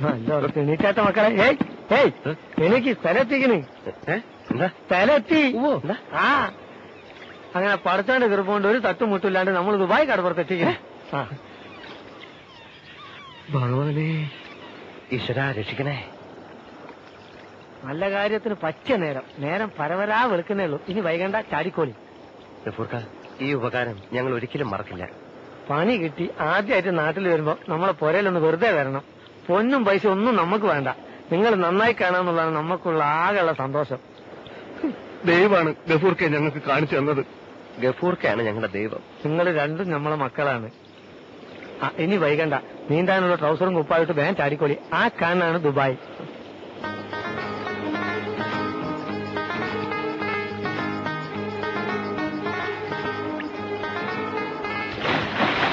എണീറ്റാത്ത മക്കളെ എനിക്ക് സ്ഥലത്തിക്കണ് സ്ഥലത്തി ആ അങ്ങനെ പടച്ചാണ്ട് കൃപ്പുകൊണ്ട് ഒരു തട്ടുമുട്ടില്ലാണ്ട് നമ്മൾ ദുബായ് കടപ്പുറത്തെത്തിക്കണേ. ഭഗവാനെ ഈശ്വര രക്ഷിക്കണേ. നല്ല കാര്യത്തിന് പറ്റിയ നേരം പരവരാ വെളുക്കുന്നേ ഉള്ളൂ. ഇനി വൈകണ്ട ചാടിക്കോളി. ഈ ഉപകാരം ഞങ്ങൾ ഒരിക്കലും മറക്കില്ല. പണി കിട്ടി ആദ്യമായിട്ട് നാട്ടിൽ വരുമ്പോ നമ്മളെ പുരയിലൊന്ന് വെറുതെ വരണം. പൊന്നും പൈസ ഒന്നും നമുക്ക് വേണ്ട. നിങ്ങൾ നന്നായി കാണാന്നുള്ളതാണ് നമുക്കുള്ള ആകെയുള്ള സന്തോഷം. ദൈവമാണ് ഗഫൂർക്കെ ഞങ്ങൾക്ക് കാണിച്ചു തന്നത്. ഗഫൂർക്കയാണ് ഞങ്ങളുടെ ദൈവം. നിങ്ങൾ രണ്ടും നമ്മളെ മക്കളാണ്. ഇനി വൈകണ്ട. നീന്താനുള്ള ട്രൗസറും കുപ്പായിട്ട് വേഗം ചാടിക്കോളി. ആ കാണാണ് ദുബായ്.